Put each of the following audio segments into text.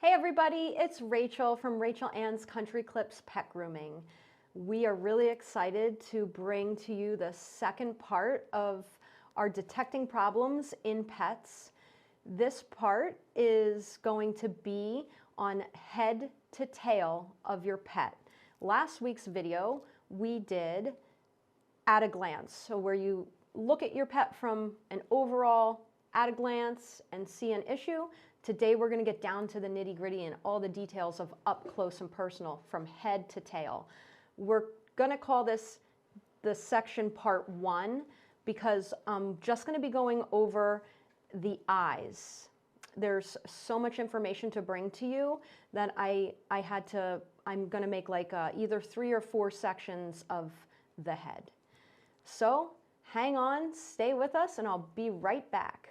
Hey everybody, it's Rachel from Rachel Ann's Country Clips Pet Grooming. We are really excited to bring to you the second part of our detecting problems in pets. This part is going to be on head to tail of your pet. Last week's video we did at a glance, so where you look at your pet from an overall at a glance and see an issue. Today we're going to get down to the nitty-gritty and all the details of up close and personal from head to tail. We're going to call this the section part 1 because I'm just going to be going over the eyes. There's so much information to bring to you that I'm going to make like either 3 or 4 sections of the head. So hang on, stay with us, and I'll be right back.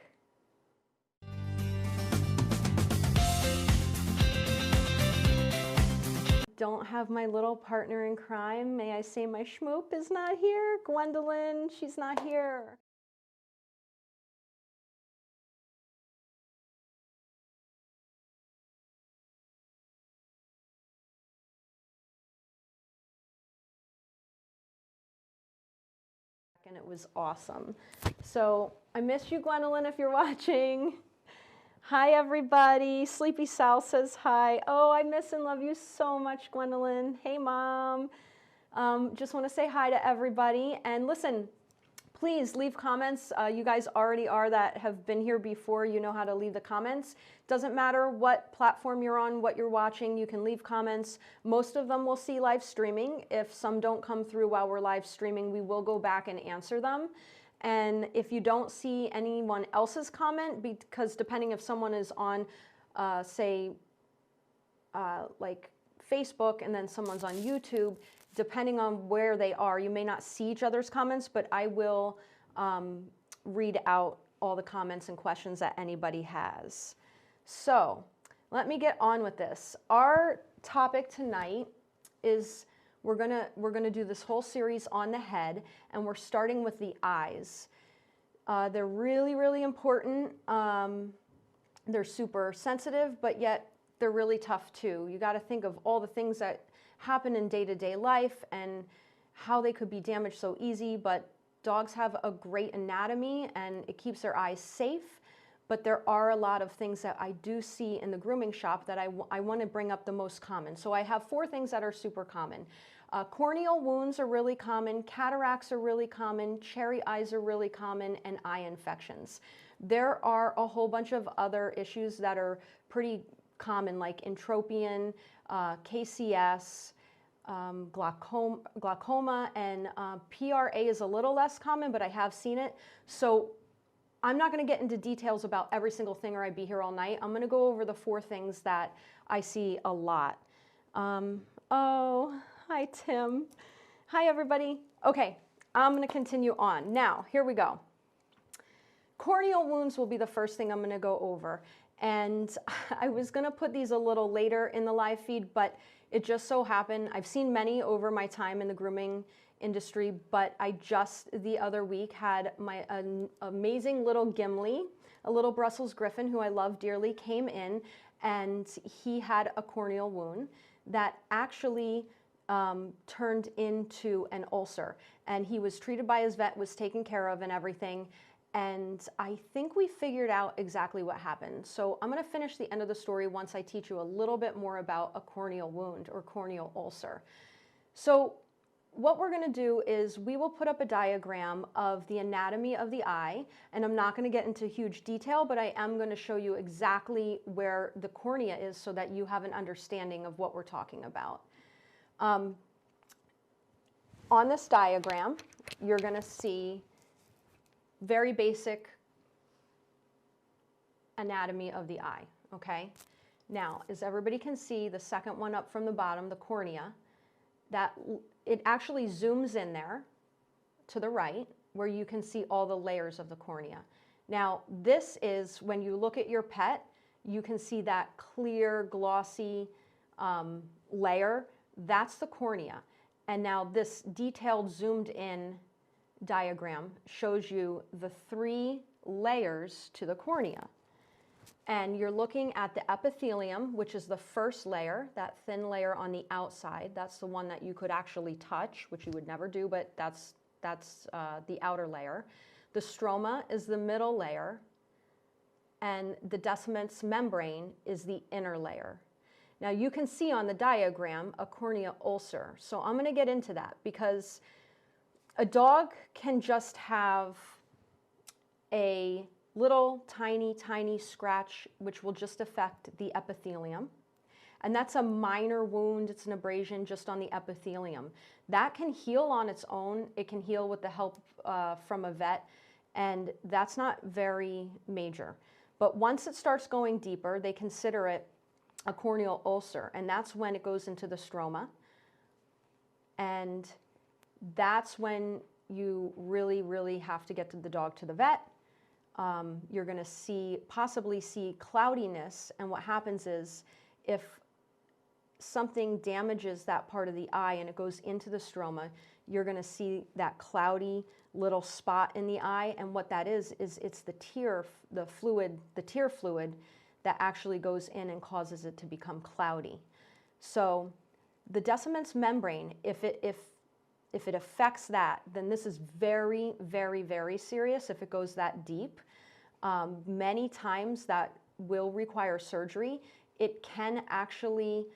Don't have my little partner in crime. May I say my schmoop is not here? Gwendolyn, she's not here. And it was awesome. So I miss you, Gwendolyn, if you're watching. Hi, everybody. Sleepy Sal says hi. Oh, I miss and love you so much, Gwendolyn. Hey, Mom. Just want to say hi to everybody. And listen, please leave comments. You guys already are that have been here before. You know how to leave the comments. Doesn't matter what platform you're on, what you're watching, you can leave comments. Most of them will see live streaming. If some don't come through while we're live streaming, we will go back and answer them. And if you don't see anyone else's comment, because depending if someone is on, say, like Facebook and then someone's on YouTube, depending on where they are, you may not see each other's comments, but I will read out all the comments and questions that anybody has. So let me get on with this. Our topic tonight is we're gonna do this whole series on the head, and we're starting with the eyes. They're really, really important. They're super sensitive, but yet they're really tough too. You got to think of all the things that happen in day-to-day life and how they could be damaged so easy, but dogs have a great anatomy and it keeps their eyes safe. But there are a lot of things that I do see in the grooming shop that I want to bring up the most common. So I have 4 things that are super common. Corneal wounds are really common, cataracts are really common, cherry eyes are really common, and eye infections. There are a whole bunch of other issues that are pretty common, like entropion, KCS, glaucoma, and PRA is a little less common, but I have seen it. So I'm not going to get into details about every single thing or I'd be here all night. I'm going to go over the 4 things that I see a lot. Oh, hi, Tim. Hi, everybody. Okay, I'm going to continue on. Now, here we go. Corneal wounds will be the first thing I'm going to go over. And I was going to put these a little later in the live feed, but it just so happened, I've seen many over my time in the grooming industry, but I just the other week had an amazing little Gimli, a little Brussels Griffon who I love dearly, came in, and he had a corneal wound that actually turned into an ulcer, and he was treated by his vet, was taken care of and everything. And I think we figured out exactly what happened. So I'm going to finish the end of the story once I teach you a little bit more about a corneal wound or corneal ulcer. So what we're going to do is we will put up a diagram of the anatomy of the eye, and I'm not going to get into huge detail, but I am going to show you exactly where the cornea is so that you have an understanding of what we're talking about. On this diagram, you're going to see very basic anatomy of the eye, okay? Now, as everybody can see, the second one up from the bottom, the cornea, that it actually zooms in there to the right where you can see all the layers of the cornea. Now, this is when you look at your pet, you can see that clear, glossy layer. That's the cornea. And now this detailed zoomed in diagram shows you the 3 layers to the cornea. And you're looking at the epithelium, which is the first layer, that thin layer on the outside. That's the one that you could actually touch, which you would never do, but that's the outer layer. The stroma is the middle layer, and the descendants membrane is the inner layer. Now you can see on the diagram a corneal ulcer. So I'm going to get into that because a dog can just have a little tiny scratch which will just affect the epithelium. And that's a minor wound, it's an abrasion just on the epithelium. That can heal on its own, it can heal with the help from a vet, and that's not very major. But once it starts going deeper, they consider it a corneal ulcer, and that's when it goes into the stroma. And that's when you really have to get the dog to the vet. You're going to possibly see cloudiness, and what happens is if something damages that part of the eye and it goes into the stroma, you're going to see that cloudy little spot in the eye, and what that is it's the tear fluid that actually goes in and causes it to become cloudy. So the descendants membrane, if it affects that, then this is very serious if it goes that deep. Many times that will require surgery. It can actually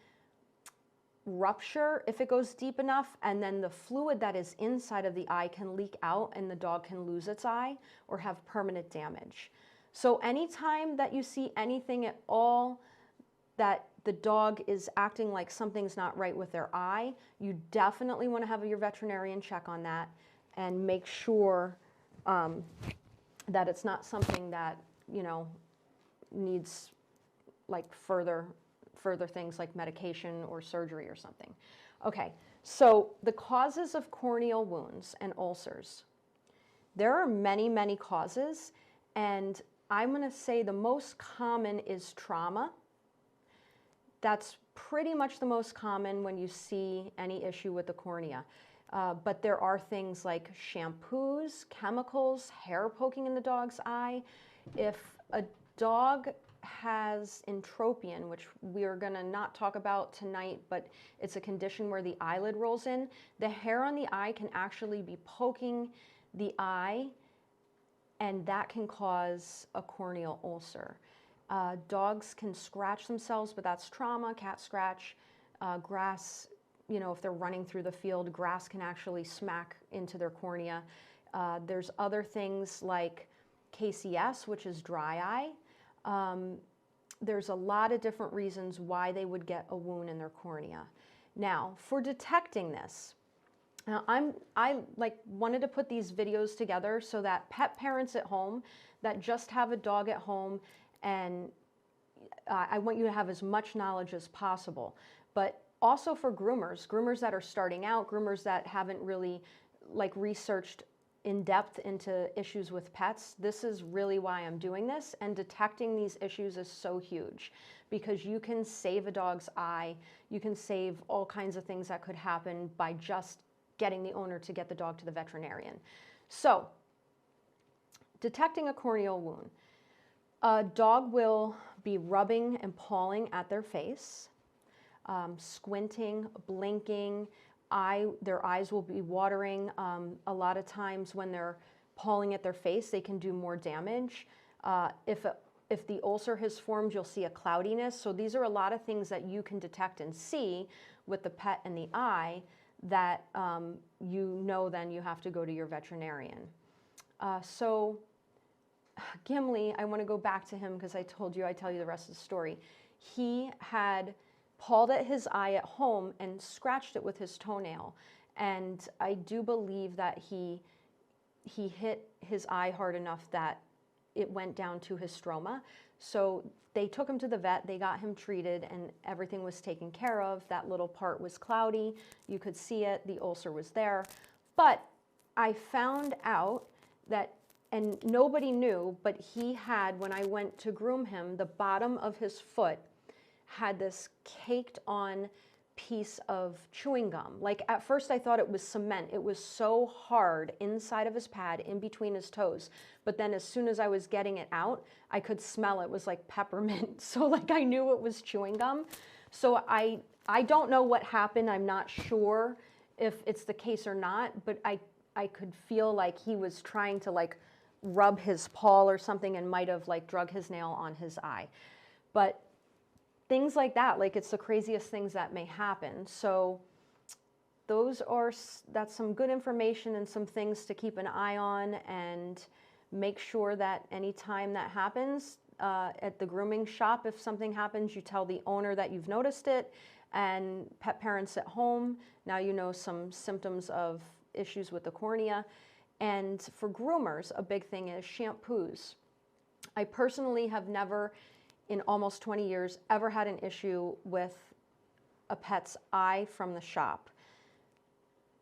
rupture if it goes deep enough, and then the fluid that is inside of the eye can leak out and the dog can lose its eye or have permanent damage. So anytime that you see anything at all that the dog is acting like something's not right with their eye, you definitely want to have your veterinarian check on that and make sure that it's not something that, you know, needs like further things like medication or surgery or something. Okay, so the causes of corneal wounds and ulcers. There are many causes, and I'm going to say the most common is trauma. That's pretty much the most common when you see any issue with the cornea. But there are things like shampoos, chemicals, hair poking in the dog's eye. If a dog has entropion, which we are going to not talk about tonight, but it's a condition where the eyelid rolls in, the hair on the eye can actually be poking the eye, and that can cause a corneal ulcer. Dogs can scratch themselves, but that's trauma. Cat scratch, grass, you know, if they're running through the field, grass can actually smack into their cornea. There's other things like KCS, which is dry eye. There's a lot of different reasons why they would get a wound in their cornea. Now, for detecting this, I wanted to put these videos together so that pet parents at home that just have a dog at home, and I want you to have as much knowledge as possible. But also for groomers that are starting out, groomers that haven't really researched in depth into issues with pets, this is really why I'm doing this. And detecting these issues is so huge because you can save a dog's eye. You can save all kinds of things that could happen by just getting the owner to get the dog to the veterinarian. So, detecting a corneal wound. A dog will be rubbing and pawing at their face, squinting, blinking, their eyes will be watering. A lot of times when they're pawing at their face, they can do more damage. If the ulcer has formed, you'll see a cloudiness. So these are a lot of things that you can detect and see with the pet and the eye that then you have to go to your veterinarian. So Gimli, I want to go back to him because I told you I'd tell you the rest of the story. He had pawed at his eye at home and scratched it with his toenail. And I do believe that he hit his eye hard enough that it went down to his stroma. So they took him to the vet, they got him treated, and everything was taken care of. That little part was cloudy. You could see it. The ulcer was there. But I found out that, and nobody knew, but he had, when I went to groom him, the bottom of his foot had this caked on piece of chewing gum. Like at first I thought it was cement. It was so hard inside of his pad, in between his toes. But then as soon as I was getting it out, I could smell it was like peppermint. So like I knew it was chewing gum. So I don't know what happened. I'm not sure if it's the case or not, but I could feel like he was trying to like rub his paw or something and might have like drug his nail on his eye. But things like that, like it's the craziest things that may happen. So that's some good information and some things to keep an eye on, and make sure that anytime that happens at the grooming shop, if something happens, you tell the owner that you've noticed it, and pet parents at home, now you know some symptoms of issues with the cornea. And for groomers, a big thing is shampoos. I personally have never, in almost 20 years, ever had an issue with a pet's eye from the shop.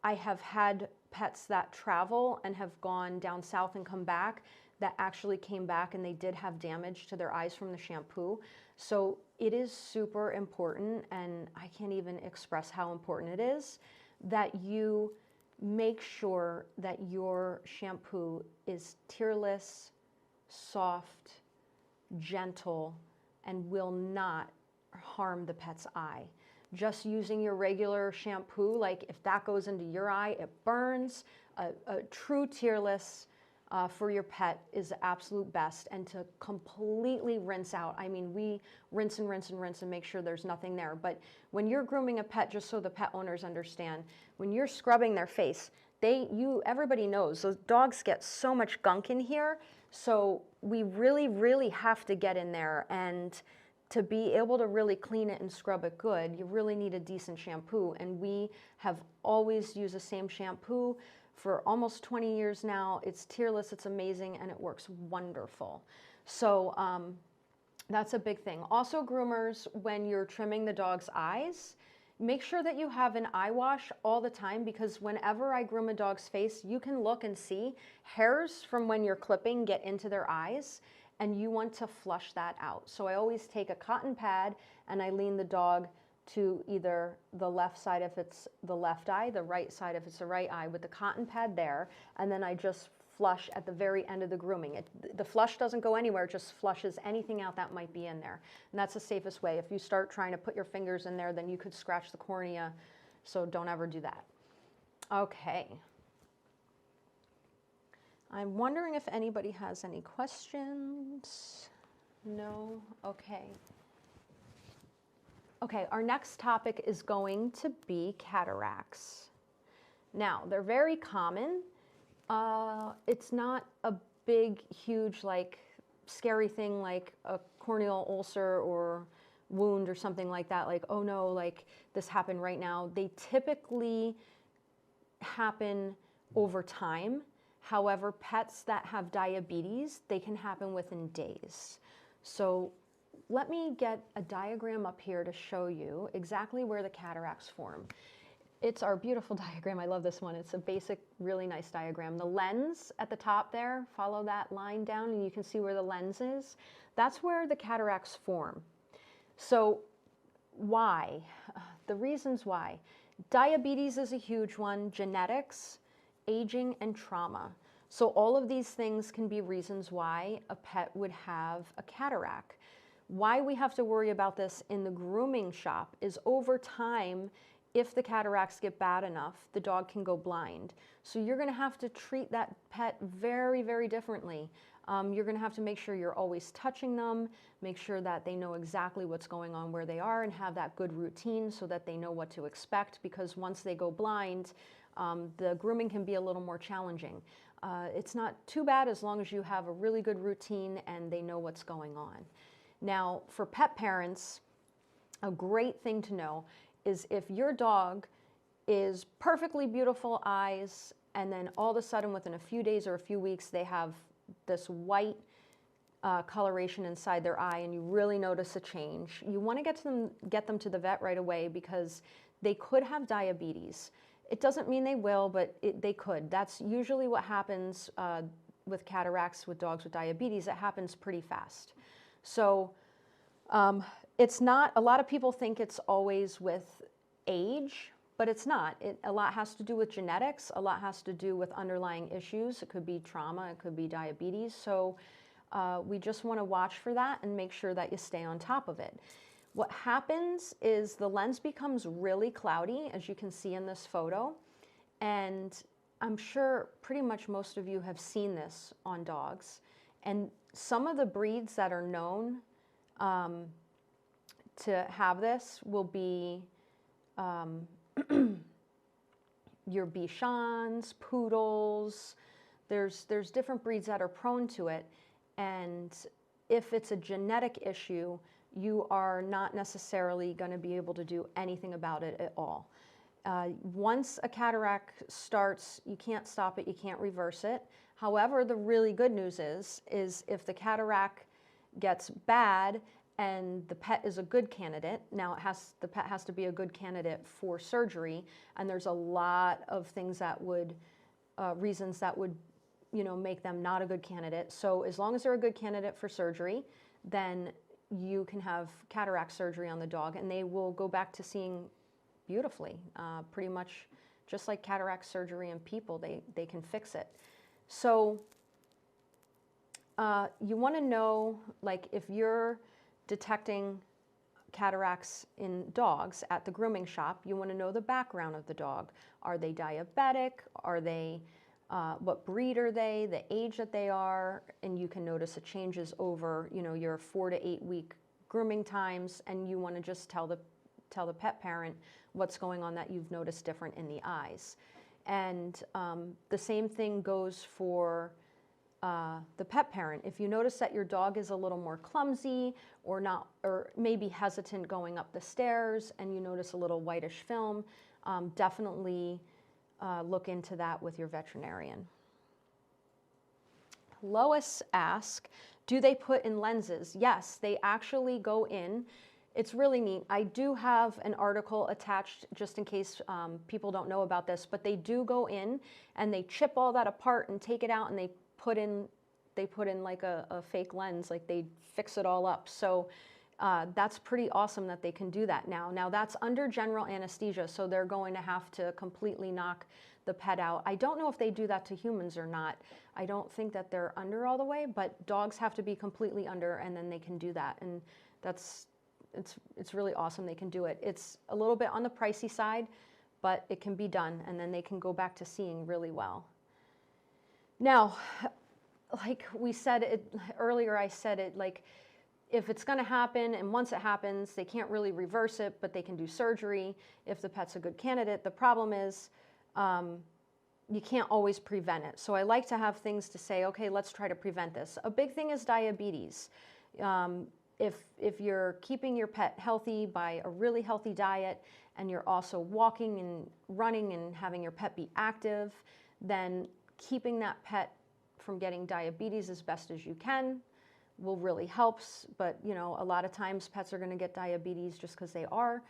I have had pets that travel and have gone down south and come back that actually came back and they did have damage to their eyes from the shampoo. So it is super important, and I can't even express how important it is that you make sure that your shampoo is tearless, soft, gentle, and will not harm the pet's eye. Just using your regular shampoo, like if that goes into your eye, it burns. A true tearless for your pet is the absolute best, and to completely rinse out. I mean, we rinse and rinse and rinse and make sure there's nothing there. But when you're grooming a pet, just so the pet owners understand, when you're scrubbing their face, everybody knows those dogs get so much gunk in here. So we really, really have to get in there, and to be able to really clean it and scrub it good, you really need a decent shampoo. And we have always used the same shampoo for almost 20 years now. It's tearless, it's amazing, and it works wonderful. So that's a big thing. Also, groomers, when you're trimming the dog's eyes, make sure that you have an eye wash all the time, because whenever I groom a dog's face, you can look and see hairs from when you're clipping get into their eyes, and you want to flush that out. So I always take a cotton pad and I lean the dog to either the left side if it's the left eye, the right side if it's the right eye, with the cotton pad there, and then I just flush at the very end of the grooming. The flush doesn't go anywhere, it just flushes anything out that might be in there. And that's the safest way. If you start trying to put your fingers in there, then you could scratch the cornea, so don't ever do that. Okay. I'm wondering if anybody has any questions. No? Okay. Okay, our next topic is going to be cataracts. Now, they're very common. It's not a big, huge, like, scary thing like a corneal ulcer or wound or something like that. Like, oh no, like this happened right now. They typically happen over time. However, pets that have diabetes, they can happen within days. So let me get a diagram up here to show you exactly where the cataracts form. It's our beautiful diagram. I love this one. It's a basic, really nice diagram. The lens at the top there, follow that line down and you can see where the lens is. That's where the cataracts form. So why? The reasons why. Diabetes is a huge one, genetics, aging, and trauma. So all of these things can be reasons why a pet would have a cataract. Why we have to worry about this in the grooming shop is over time, if the cataracts get bad enough, the dog can go blind. So you're going to have to treat that pet very, very differently. You're going to have to make sure you're always touching them, make sure that they know exactly what's going on where they are, and have that good routine so that they know what to expect, because once they go blind, the grooming can be a little more challenging. It's not too bad as long as you have a really good routine and they know what's going on. Now, for pet parents, a great thing to know is if your dog is perfectly beautiful eyes, and then all of a sudden within a few days or a few weeks they have this white coloration inside their eye and you really notice a change, you want to get them to the vet right away, because they could have diabetes. It doesn't mean they will, but they could. That's usually what happens with cataracts with dogs with diabetes. It happens pretty fast. So it's not, a lot of people think it's always with age, but it's not. A lot has to do with genetics. A lot has to do with underlying issues. It could be trauma. It could be diabetes. So we just want to watch for that and make sure that you stay on top of it. What happens is the lens becomes really cloudy, as you can see in this photo. And I'm sure pretty much most of you have seen this on dogs. And some of the breeds that are known to have this will be your Bichons, Poodles. There's different breeds that are prone to it. And if it's a genetic issue, you are not necessarily going to be able to do anything about it at all. Once a cataract starts, you can't stop it, you can't reverse it. However, the really good news is if the cataract gets bad and the pet is a good candidate, now the pet has to be a good candidate for surgery, and there's a lot of things that would, reasons that would, make them not a good candidate. So as long as they're a good candidate for surgery, then you can have cataract surgery on the dog, and they will go back to seeing beautifully, pretty much just like cataract surgery in people, they can fix it. So you want to know, like, if you're detecting cataracts in dogs at the grooming shop, you want to know the background of the dog. Are they diabetic? Are they, what breed are they? The age that they are, and you can notice the changes over, your 4 to 8 week grooming times, and you want to just tell the pet parent what's going on that you've noticed different in the eyes. And the same thing goes for the pet parent. If you notice that your dog is a little more clumsy or maybe hesitant going up the stairs, and you notice a little whitish film, definitely look into that with your veterinarian. Lois asks, do they put in lenses? Yes, they actually go in. It's really neat. I do have an article attached just in case people don't know about this, but they do go in and they chip all that apart and take it out, and they put in like a fake lens, like they fix it all up. So that's pretty awesome that they can do that now. Now that's under general anesthesia, so they're going to have to completely knock the pet out. I don't know if they do that to humans or not. I don't think that they're under all the way, but dogs have to be completely under, and then they can do that. And it's really awesome they can do it. It's a little bit on the pricey side, but it can be done, and then they can go back to seeing really well. Now, like we said it earlier, I said it, like, if it's going to happen, and once it happens, they can't really reverse it, but they can do surgery if the pet's a good candidate. The problem is you can't always prevent it. So I like to have things to say, okay, let's try to prevent this. A big thing is diabetes. If you're keeping your pet healthy by a really healthy diet, and you're also walking and running and having your pet be active, then keeping that pet from getting diabetes as best as you can will really help. But a lot of times pets are going to get diabetes just because they are.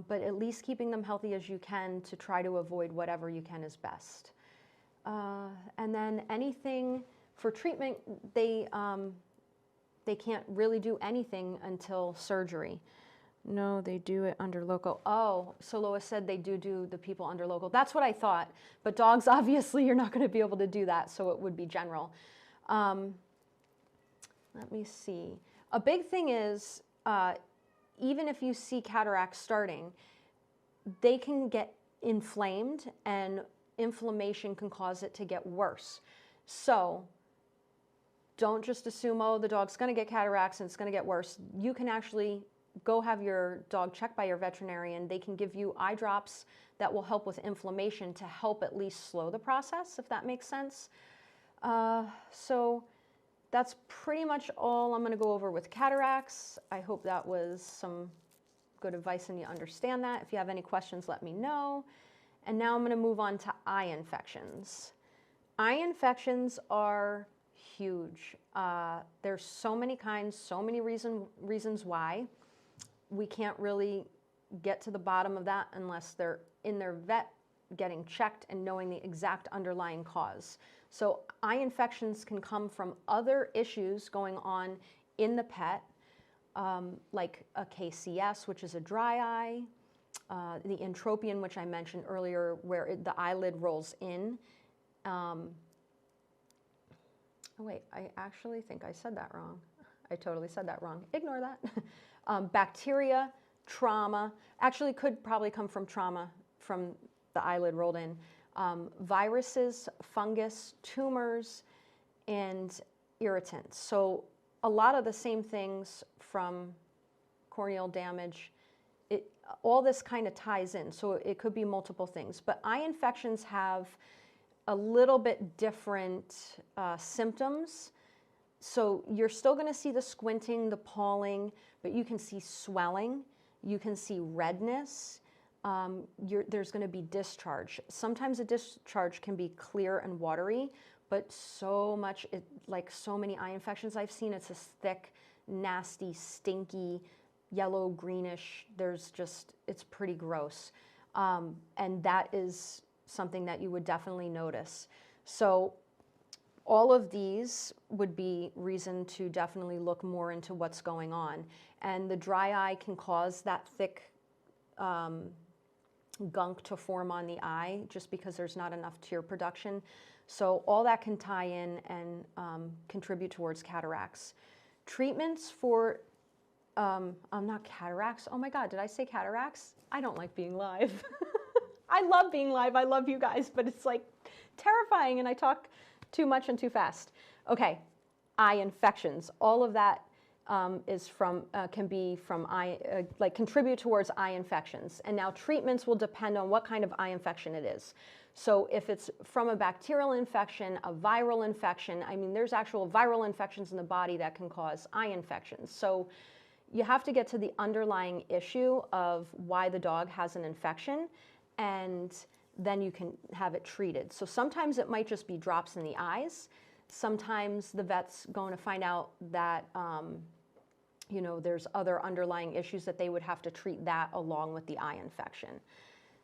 But at least keeping them healthy as you can to try to avoid whatever you can is best. And then anything for treatment, they can't really do anything until surgery. No, they do it under local. Oh, so Lois said they do the people under local. That's what I thought. But dogs, obviously, you're not going to be able to do that, so it would be general. Let me see. A big thing is, even if you see cataracts starting, they can get inflamed, and inflammation can cause it to get worse. So don't just assume, oh, the dog's going to get cataracts and it's going to get worse. You can actually go have your dog checked by your veterinarian. They can give you eye drops that will help with inflammation to help at least slow the process, if that makes sense. So that's pretty much all I'm going to go over with cataracts. I hope that was some good advice and you understand that. If you have any questions, let me know. And now I'm going to move on to eye infections. Eye infections are huge. There's so many kinds, so many reasons why. We can't really get to the bottom of that unless they're in their vet getting checked and knowing the exact underlying cause. So eye infections can come from other issues going on in the pet, like a KCS, which is a dry eye, the entropion, which I mentioned earlier, where the eyelid rolls in. Oh wait, I actually think I said that wrong. I totally said that wrong. Ignore that. Bacteria, trauma, actually could probably come from trauma from the eyelid rolled in. Viruses, fungus, tumors, and irritants. So a lot of the same things from corneal damage, all this kind of ties in. So it could be multiple things. But eye infections have a little bit different symptoms. So you're still going to see the squinting, the pawing, but you can see swelling, you can see redness, there's going to be discharge. Sometimes a discharge can be clear and watery, but so much, like so many eye infections I've seen, it's this thick, nasty, stinky, yellow, greenish, it's pretty gross. And that is something that you would definitely notice. So all of these would be reason to definitely look more into what's going on. And the dry eye can cause that thick gunk to form on the eye just because there's not enough tear production. So all that can tie in and contribute towards cataracts. Treatments for, not cataracts, oh my God, did I say cataracts? I don't like being live. I love being live, I love you guys, but it's like terrifying and I talk too much and too fast. Okay, eye infections. All of that is from, can be from eye, like contribute towards eye infections. And now treatments will depend on what kind of eye infection it is. So if it's from a bacterial infection, a viral infection, I mean, there's actual viral infections in the body that can cause eye infections. So you have to get to the underlying issue of why the dog has an infection, and then you can have it treated. So sometimes it might just be drops in the eyes. Sometimes the vet's going to find out that you know, there's other underlying issues that they would have to treat that along with the eye infection.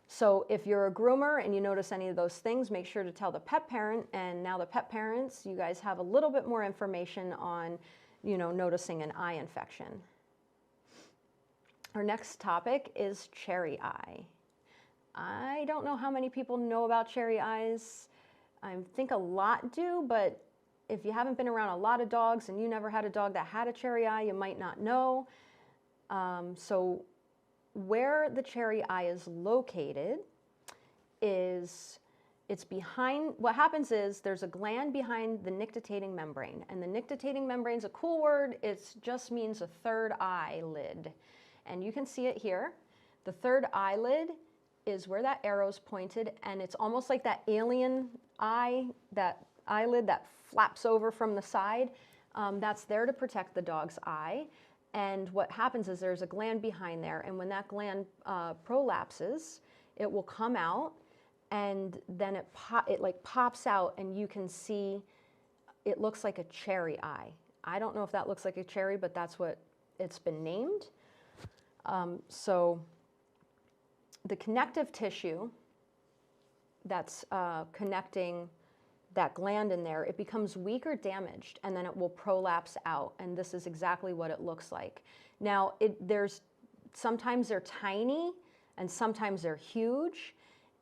So if you're a groomer and you notice any of those things, make sure to tell the pet parent. And now the pet parents, you guys have a little bit more information on, you know, noticing an eye infection. Our next topic is cherry eye. I don't know how many people know about cherry eyes. I think a lot do, but if you haven't been around a lot of dogs and you never had a dog that had a cherry eye, you might not know. So where the cherry eye is located is, it's behind, what happens is there's a gland behind the nictitating membrane. And the nictitating membrane is a cool word. It just means a third eyelid. And you can see it here. The third eyelid is where that arrow's pointed, and it's almost like that alien eye, that eyelid that flaps over from the side. That's there to protect the dog's eye. And what happens is there's a gland behind there, and when that gland prolapses, it will come out, and then it like pops out, and you can see it looks like a cherry eye. I don't know if that looks like a cherry, but that's what it's been named. So the connective tissue that's connecting that gland in there, it becomes weak or damaged, and then it will prolapse out, and this is exactly what it looks like. Now, sometimes they're tiny, and sometimes they're huge,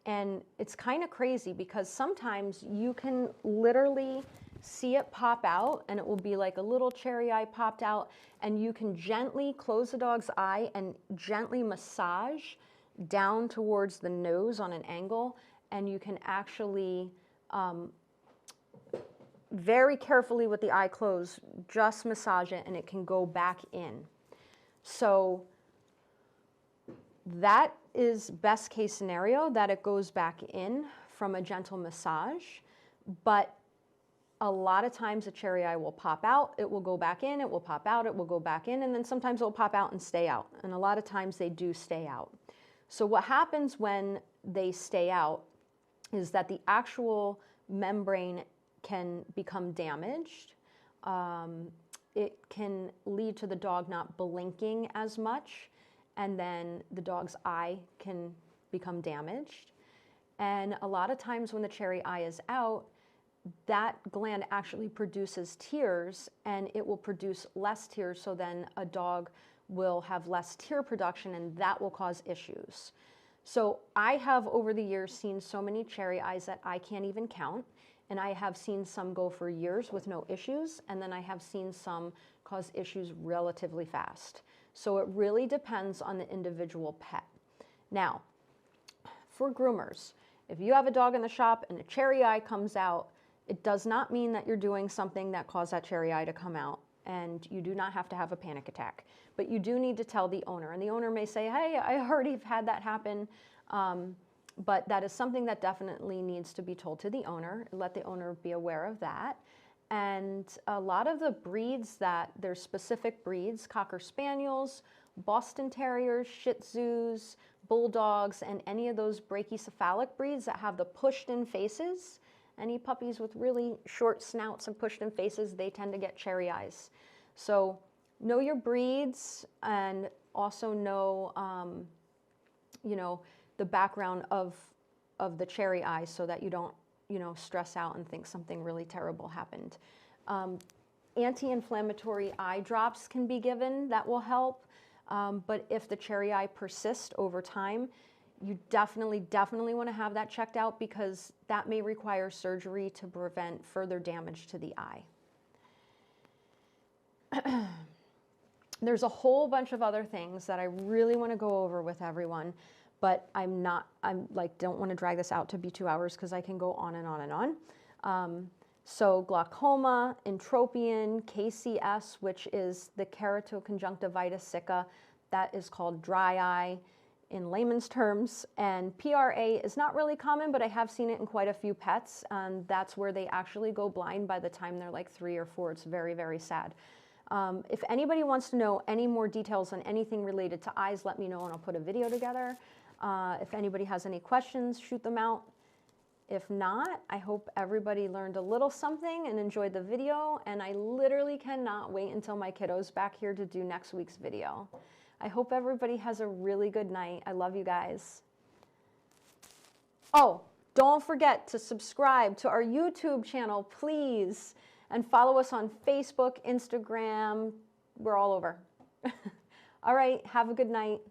and it's kind of crazy because sometimes you can literally see it pop out, and it will be like a little cherry eye popped out, and you can gently close the dog's eye and gently massage down towards the nose on an angle, and you can actually very carefully with the eye closed, just massage it and it can go back in. So that is best case scenario, that it goes back in from a gentle massage, but a lot of times a cherry eye will pop out, it will go back in, it will pop out, it will go back in, and then sometimes it will pop out and stay out. And a lot of times they do stay out. So what happens when they stay out is that the actual membrane can become damaged. It can lead to the dog not blinking as much, and then the dog's eye can become damaged. And a lot of times when the cherry eye is out, that gland actually produces tears, and it will produce less tears, so then a dog will have less tear production, and that will cause issues. So I have over the years seen so many cherry eyes that I can't even count. And I have seen some go for years with no issues. And then I have seen some cause issues relatively fast. So it really depends on the individual pet. Now, for groomers, if you have a dog in the shop and a cherry eye comes out, it does not mean that you're doing something that caused that cherry eye to come out. And you do not have to have a panic attack. But you do need to tell the owner. And the owner may say, hey, I already have had that happen. But that is something that definitely needs to be told to the owner. Let the owner be aware of that. And a lot of the breeds there's specific breeds, Cocker Spaniels, Boston Terriers, Shih Tzus, Bulldogs, and any of those brachycephalic breeds that have the pushed-in faces. Any puppies with really short snouts and pushed-in faces, they tend to get cherry eyes. So know your breeds and also know, the background of the cherry eye so that you don't, stress out and think something really terrible happened. Anti-inflammatory eye drops can be given. That will help. But if the cherry eye persists over time, you definitely want to have that checked out because that may require surgery to prevent further damage to the eye. There's a whole bunch of other things that I really want to go over with everyone, but don't want to drag this out to be 2 hours because I can go on and on and on. So glaucoma, entropion, KCS, which is the keratoconjunctivitis sicca, that is called dry eye in layman's terms, and PRA is not really common, but I have seen it in quite a few pets, and that's where they actually go blind by the time they're like 3 or 4. It's very, very sad. If anybody wants to know any more details on anything related to eyes, let me know and I'll put a video together. If anybody has any questions, shoot them out. If not, I hope everybody learned a little something and enjoyed the video, and I literally cannot wait until my kiddo's back here to do next week's video. I hope everybody has a really good night. I love you guys. Oh, don't forget to subscribe to our YouTube channel, please. And follow us on Facebook, Instagram. We're all over. All right, have a good night.